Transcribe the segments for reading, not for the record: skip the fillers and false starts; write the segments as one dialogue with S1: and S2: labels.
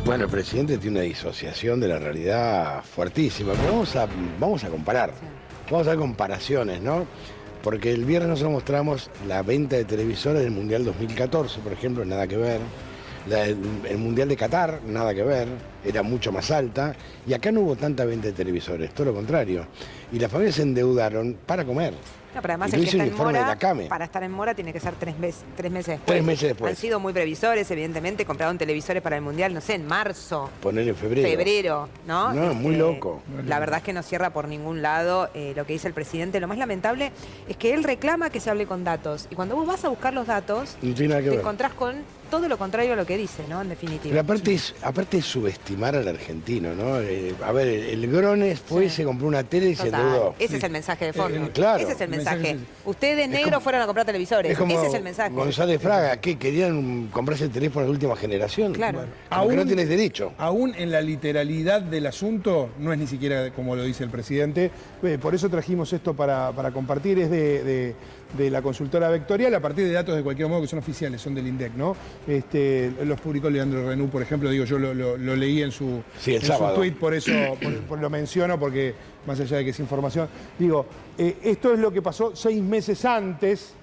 S1: Bueno, el presidente tiene una disociación de la realidad fuertísima, pero vamos a comparar, vamos a hacer comparaciones, ¿no? Porque el viernes nosotros mostramos la venta de televisores del Mundial 2014, por ejemplo, nada que ver. El Mundial de Qatar, nada que ver, era mucho más alta. Y acá no hubo tanta venta de televisores, todo lo contrario. Y las familias se endeudaron para comer.
S2: No, pero además
S1: Y
S2: el
S1: lo
S2: que
S1: hizo
S2: está
S1: el
S2: en
S1: informe de
S2: mora,
S1: la CAME.
S2: para estar en mora tiene que ser 3 meses después.
S1: 3 meses después.
S2: Han sido muy previsores, evidentemente, compraron televisores para el Mundial, no sé, en marzo.
S1: Poner en febrero.
S2: ¿no?
S1: No, muy loco.
S2: La verdad es que no cierra por ningún lado lo que dice el presidente. Lo más lamentable es que él reclama que se hable con datos. Y cuando vos vas a buscar los datos,
S1: No tiene nada que
S2: te
S1: ver.
S2: encontrás con todo lo contrario a lo que dice, ¿no? En definitiva.
S1: Pero aparte es subestimar al argentino, ¿no? A ver, el Grones fue,
S2: Sí.
S1: se compró una tele y se
S2: Total.
S1: endeudó.
S2: Ese es el mensaje de fondo.
S1: Claro.
S2: Ese es el mensaje.
S3: mensaje
S2: Ustedes negros fueron a comprar televisores.
S1: Es como
S2: Ese es el mensaje.
S1: González Fraga, ¿qué? ¿Querían comprarse el teléfono de última generación?
S2: Claro.
S3: Bueno,
S1: Como que no tienes derecho.
S3: Aún en la literalidad del asunto, no es ni siquiera como lo dice el presidente. Por eso trajimos esto para compartir, es de la consultora Vectorial, a partir de datos de cualquier modo que son oficiales, son del INDEC, ¿no? Los publicó Leandro Renú, por ejemplo, digo, yo lo leí en su,
S1: Sí, el
S3: en su
S1: sábado.
S3: tweet, por eso lo menciono, porque más allá de que es información, digo, esto es lo que pasó 6 meses antes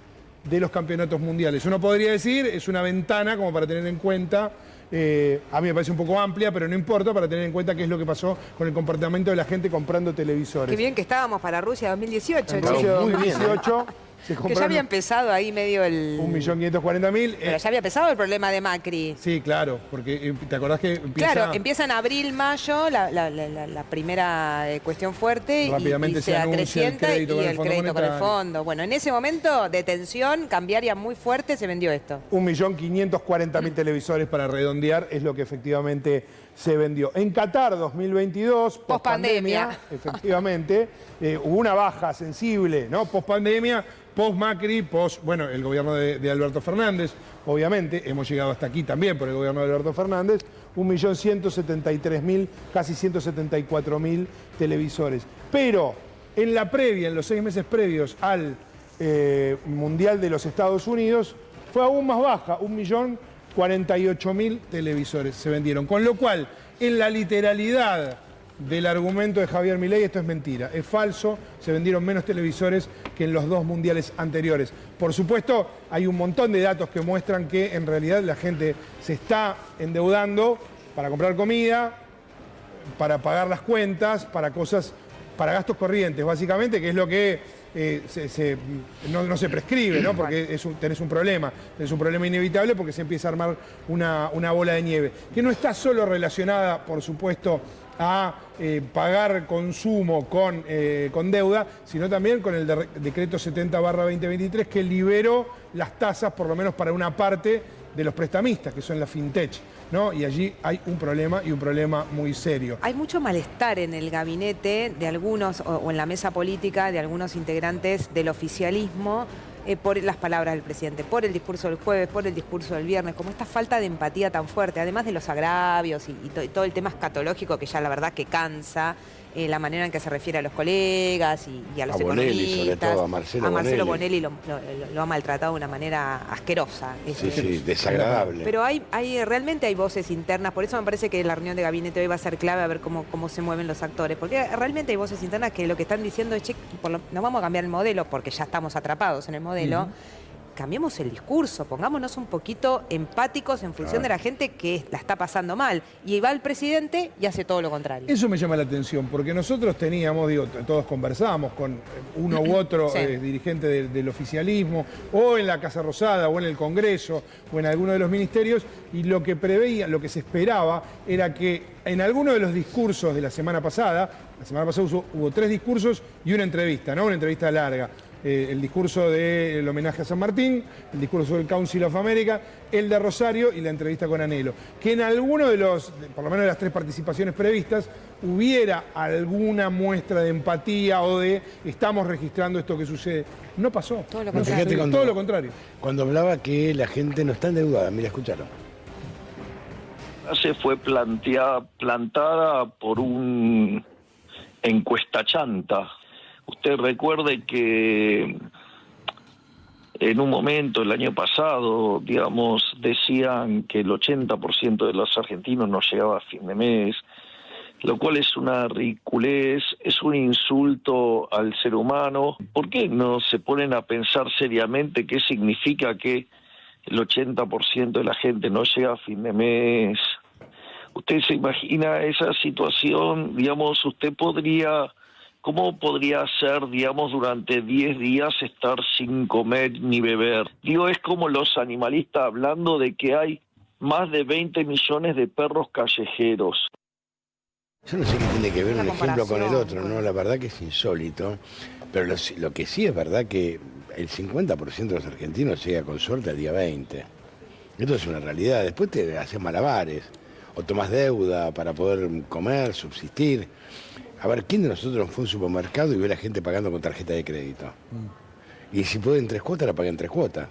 S3: de los campeonatos mundiales. Uno podría decir, es una ventana como para tener en cuenta, a mí me parece un poco amplia, pero no importa, para tener en cuenta qué es lo que pasó con el comportamiento de la gente comprando televisores.
S2: Qué bien que estábamos para Rusia 2018.
S3: En
S1: Claro,
S3: Rusia
S1: muy bien.
S3: 2018 se
S2: Que ya
S3: compraron
S2: había empezado ahí medio el...
S3: 1.540.000.
S2: Pero ya había empezado el problema de Macri.
S3: Sí, claro, porque ¿te acordás que empieza?
S2: Claro, empieza en abril, mayo, la primera cuestión fuerte
S3: Rápidamente
S2: y
S3: se
S2: se
S3: anuncia el
S2: acrecienta
S3: crédito
S2: y
S3: con el
S2: el
S3: Fondo
S2: crédito con el
S3: Monetario.
S2: fondo. Bueno, en ese momento de tensión cambiaria muy fuerte, se vendió esto.
S3: 1.540.000 televisores para redondear es lo que efectivamente se vendió. En Qatar 2022,
S2: Pospandemia.
S3: efectivamente, hubo una baja sensible, ¿no? Pospandemia, post-Macri, bueno, el gobierno de Alberto Fernández, obviamente, hemos llegado hasta aquí también por el gobierno de Alberto Fernández, 1.173.000, casi 174.000 televisores. Pero en la previa, en los 6 meses previos al Mundial de los Estados Unidos, fue aún más baja, 1.048.000 televisores se vendieron. Con lo cual, en la literalidad del argumento de Javier Milei, esto es mentira, es falso, se vendieron menos televisores que en los 2 mundiales anteriores. Por supuesto, hay un montón de datos que muestran que en realidad la gente se está endeudando para comprar comida, para pagar las cuentas, para cosas, para gastos corrientes, básicamente, que es lo que no se prescribe, ¿no? Porque tenés un problema inevitable porque se empieza a armar una bola de nieve, que no está solo relacionada, por supuesto, a pagar consumo con deuda, sino también con el decreto 70/2023 que liberó las tasas, por lo menos para una parte de los prestamistas, que son la fintech, ¿no? Y allí hay un problema, y un problema muy serio.
S2: Hay mucho malestar en el gabinete de algunos, o en la mesa política, de algunos integrantes del oficialismo, por las palabras del presidente, por el discurso del jueves, por el discurso del viernes, como esta falta de empatía tan fuerte, además de los agravios y todo el tema escatológico que ya la verdad que cansa, la manera en que se refiere a los colegas y a los
S1: Bonelli,
S2: economistas.
S1: sobre todo, a Marcelo
S2: Bonelli lo ha maltratado de una manera asquerosa.
S1: Sí, desagradable.
S2: Pero realmente hay voces internas, por eso me parece que la reunión de gabinete hoy va a ser clave a ver cómo se mueven los actores, porque realmente hay voces internas que lo que están diciendo es, che, no vamos a cambiar el modelo porque ya estamos atrapados en el modelo. Cambiemos el discurso, pongámonos un poquito empáticos en función de la gente que la está pasando mal. Y va el presidente y hace todo lo contrario.
S3: Eso me llama la atención, porque nosotros teníamos, todos conversábamos con uno u otro
S2: Sí.
S3: dirigente del oficialismo, o en la Casa Rosada, o en el Congreso, o en alguno de los ministerios, y lo que preveía, lo que se esperaba, era que en alguno de los discursos de la semana pasada hubo 3 discursos y una entrevista, ¿no? Una entrevista larga. El discurso del homenaje a San Martín, el discurso del Council of America, el de Rosario y la entrevista con Anhelo. Que en alguno por lo menos de las 3 participaciones previstas, hubiera alguna muestra de empatía o de estamos registrando esto que sucede. No pasó.
S2: Todo lo
S3: No
S2: contrario.
S3: sucedió, todo lo contrario.
S1: Cuando hablaba que la gente no está endeudada, mira, escucharon.
S4: Se fue plantada por un encuesta chanta. Usted recuerde que en un momento, el año pasado, digamos, decían que el 80% de los argentinos no llegaba a fin de mes, lo cual es una ridiculez, es un insulto al ser humano. ¿Por qué no se ponen a pensar seriamente qué significa que el 80% de la gente no llega a fin de mes? ¿Usted se imagina esa situación? Digamos, ¿cómo podría ser, digamos, durante 10 días estar sin comer ni beber? Digo, es como los animalistas hablando de que hay más de 20 millones de perros callejeros.
S1: Yo no sé qué tiene que ver
S2: Una
S1: un ejemplo con el
S2: comparación,
S1: otro, ¿no? La verdad que es insólito, pero lo que sí es verdad que el 50% de los argentinos llega con suerte al día 20. Esto es una realidad. Después te haces malabares o tomás deuda para poder comer, subsistir. A ver, ¿quién de nosotros fue a un supermercado y ve a la gente pagando con tarjeta de crédito? Y si puede en 3 cuotas, la paga en 3 cuotas.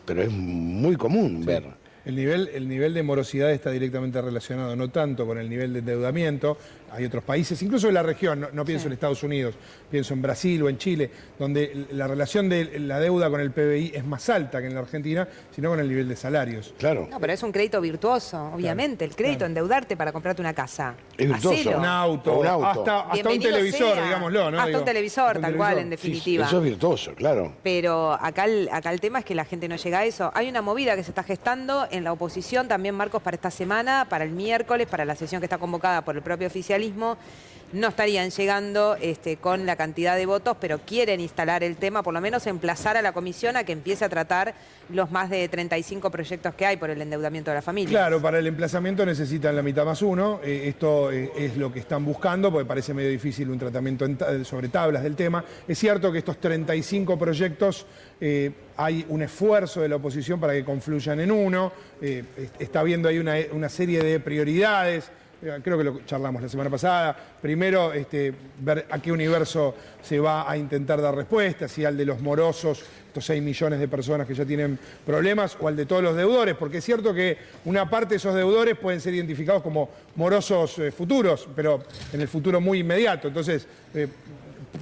S1: Pero es muy común ver.
S3: El nivel de morosidad está directamente relacionado no tanto con el nivel de endeudamiento, hay otros países, incluso en la región, no pienso en Estados Unidos, pienso en Brasil o en Chile, donde la relación de la deuda con el PBI es más alta que en la Argentina, sino con el nivel de salarios.
S1: Claro.
S2: No, pero es un crédito virtuoso, obviamente. El crédito, endeudarte para comprarte una casa.
S1: Es virtuoso.
S2: Hacelo.
S3: Un auto, hasta un
S2: Bienvenido
S3: televisor,
S2: sea.
S3: digámoslo, ¿no?
S2: Hasta un televisor, tal cual, en
S1: Sí,
S2: definitiva.
S1: eso es virtuoso, claro.
S2: Pero acá el tema es que la gente no llega a eso. Hay una movida que se está gestando en la oposición también, Marcos, para esta semana, para el miércoles, para la sesión que está convocada por el propio oficialismo. No estarían llegando con la cantidad de votos, pero quieren instalar el tema, por lo menos emplazar a la comisión a que empiece a tratar los más de 35 proyectos que hay por el endeudamiento de la familia.
S3: Claro, para el emplazamiento necesitan la mitad más uno. Esto es lo que están buscando, porque parece medio difícil un tratamiento sobre tablas del tema. Es cierto que estos 35 proyectos hay un esfuerzo de la oposición para que confluyan en uno. Está viendo ahí una serie de prioridades. Creo que lo charlamos la semana pasada. Primero, ver a qué universo se va a intentar dar respuesta, si al de los morosos, estos 6 millones de personas que ya tienen problemas, o al de todos los deudores, porque es cierto que una parte de esos deudores pueden ser identificados como morosos futuros, pero en el futuro muy inmediato. Entonces,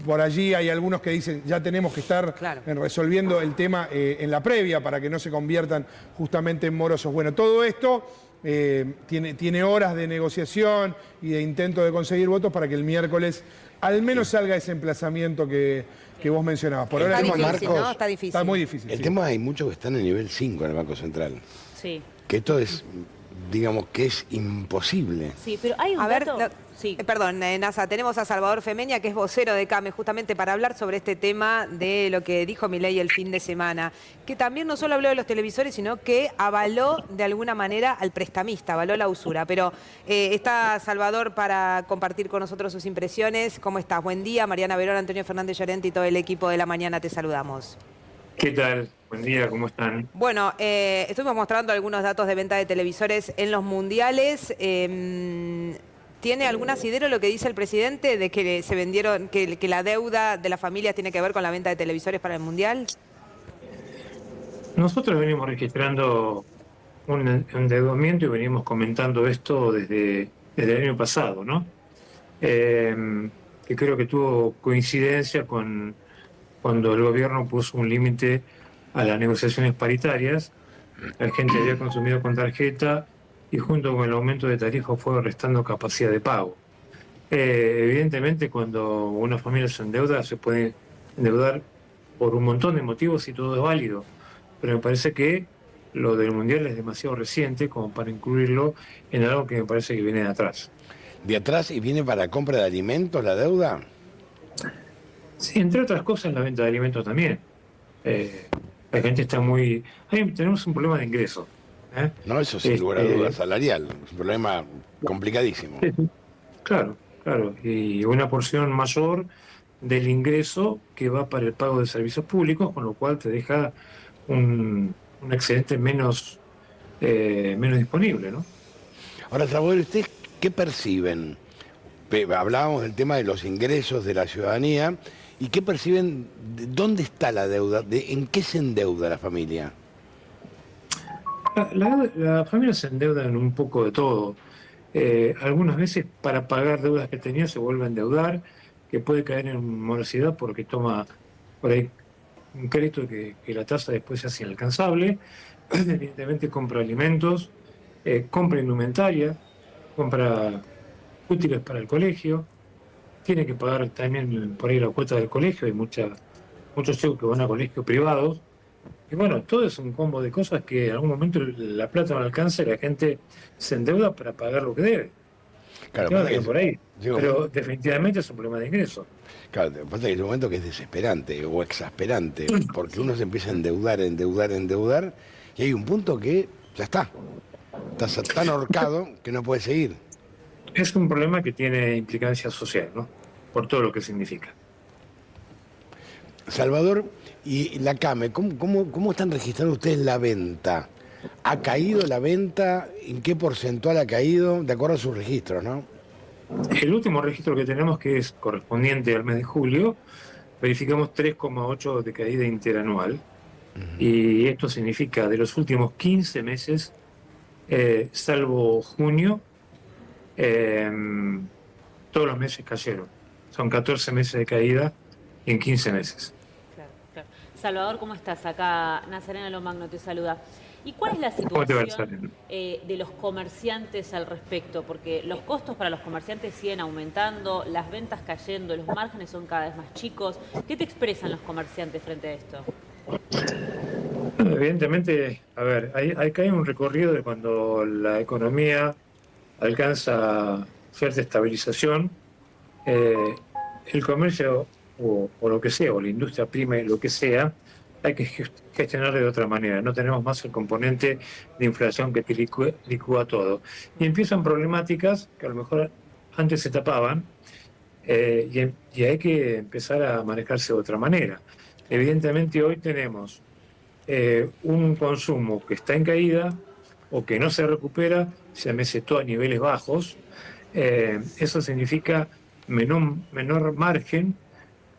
S3: por allí hay algunos que dicen ya tenemos que estar resolviendo el tema en la previa para que no se conviertan justamente en morosos. Bueno, todo esto tiene horas de negociación y de intento de conseguir votos para que el miércoles al menos salga ese emplazamiento que vos mencionabas. Por ahora
S2: Está difícil,
S1: Marcos,
S2: ¿no? Está difícil.
S3: Está muy difícil.
S1: El tema, hay muchos que están en nivel 5 en el Banco Central.
S5: Sí.
S1: Que esto es, digamos, que es imposible.
S5: Sí, pero hay un dato...
S2: Perdón, Nasa, tenemos a Salvador Femeña, que es vocero de CAME, justamente para hablar sobre este tema de lo que dijo Milei el fin de semana, que también no solo habló de los televisores, sino que avaló de alguna manera al prestamista, avaló la usura. Pero está Salvador para compartir con nosotros sus impresiones. ¿Cómo estás? Buen día. Mariana Verón, Antonio Fernández Llorente y todo el equipo de La Mañana te saludamos.
S6: ¿Qué tal? Buen día, ¿cómo están?
S2: Bueno, estuvimos mostrando algunos datos de venta de televisores en los mundiales. ¿Tiene algún asidero lo que dice el presidente de que se vendieron, que la deuda de las familias tiene que ver con la venta de televisores para el mundial?
S6: Nosotros venimos registrando un endeudamiento y venimos comentando esto desde el año pasado, ¿no? Que creo que tuvo coincidencia con cuando el gobierno puso un límite a las negociaciones paritarias. La gente había consumido con tarjeta y junto con el aumento de tarifas fue restando capacidad de pago. Evidentemente, cuando una familia se endeuda, se puede endeudar por un montón de motivos y todo es válido. Pero me parece que lo del Mundial es demasiado reciente como para incluirlo en algo que me parece que viene de atrás.
S1: ¿De atrás y viene para compra de alimentos la deuda?
S6: Sí, entre otras cosas, la venta de alimentos también. La gente está muy... tenemos un problema de ingresos.
S1: No, eso sin lugar a dudas, salarial. Es un problema complicadísimo.
S6: Sí. Claro. Y una porción mayor del ingreso que va para el pago de servicios públicos, con lo cual te deja un excedente menos disponible, ¿no?
S1: Ahora, Salvador, ¿ustedes qué perciben? Hablábamos del tema de los ingresos de la ciudadanía. ¿Y qué perciben? ¿Dónde está la deuda? ¿En qué se endeuda la familia?
S6: La familia se endeuda en un poco de todo. Algunas veces para pagar deudas que tenía se vuelve a endeudar, que puede caer en morosidad porque toma por ahí un crédito que la tasa después se hace inalcanzable, evidentemente compra alimentos, compra indumentaria, compra útiles para el colegio, tiene que pagar también por ahí la cuota del colegio, hay muchos chicos que van a colegios privados, y bueno, todo es un combo de cosas que en algún momento la plata no alcanza y la gente se endeuda para pagar lo que debe.
S1: Claro,
S6: Claro,
S1: pasa que
S6: por ahí.
S1: digo,
S6: Pero definitivamente es un problema de ingreso.
S1: claro, pasa que hay un momento que es desesperante o exasperante, porque uno se empieza a endeudar, y hay un punto que ya está. Estás tan ahorcado que no puedes seguir.
S6: Es un problema que tiene implicancia social, ¿no? Por todo lo que significa.
S1: Salvador, y la CAME, ¿cómo están registrando ustedes la venta? ¿Ha caído la venta? ¿En qué porcentual ha caído? De acuerdo a sus registros, ¿no?
S6: El último registro que tenemos, que es correspondiente al mes de julio, verificamos 3,8 de caída interanual. Y esto significa de los últimos 15 meses, salvo junio, todos los meses cayeron. Son 14 meses de caída en 15 meses.
S5: Claro, claro. Salvador, ¿cómo estás? Acá Nazarena Lomagno te saluda. ¿Y cuál es la
S6: ¿Cómo te va,
S5: situación de los comerciantes al respecto? Porque los costos para los comerciantes siguen aumentando, las ventas cayendo, los márgenes son cada vez más chicos. ¿Qué te expresan los comerciantes frente a esto?
S6: Bueno, evidentemente, a ver, acá hay un recorrido de cuando la economía alcanza cierta estabilización, el comercio o lo que sea, o la industria prima y lo que sea, hay que gestionar de otra manera. No tenemos más el componente de inflación que te licúa todo. Y empiezan problemáticas que a lo mejor antes se tapaban y hay que empezar a manejarse de otra manera. Evidentemente hoy tenemos un consumo que está en caída o que no se recupera, se mesetó a niveles bajos. Eso significa menor margen,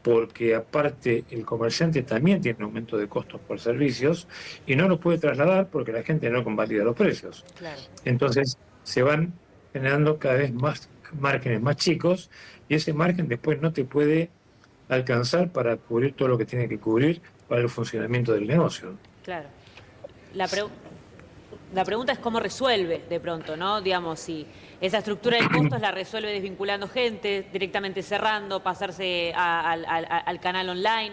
S6: porque aparte el comerciante también tiene un aumento de costos por servicios y no lo puede trasladar porque la gente no convalida los precios.
S5: Claro.
S6: Entonces se van generando cada vez más márgenes más chicos y ese margen después no te puede alcanzar para cubrir todo lo que tiene que cubrir para el funcionamiento del negocio.
S5: Claro. La pregunta es cómo resuelve de pronto, ¿no? Digamos, si esa estructura de costos la resuelve desvinculando gente, directamente cerrando, pasarse al canal online.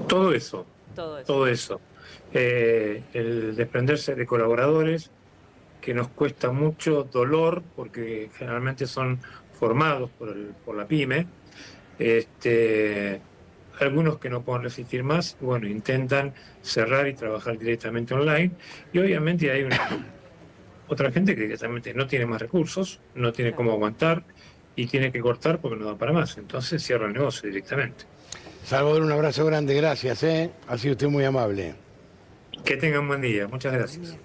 S6: Todo eso.
S5: Todo eso.
S6: El desprenderse de colaboradores, que nos cuesta mucho dolor, porque generalmente son formados por la pyme. Algunos que no pueden resistir más, bueno, intentan cerrar y trabajar directamente online. Y obviamente hay otra gente que directamente no tiene más recursos, no tiene cómo aguantar y tiene que cortar porque no da para más. Entonces cierra el negocio directamente.
S1: Salvador, un abrazo grande, gracias, ¿eh? Ha sido usted muy amable.
S6: Que tengan un buen día. Muchas gracias.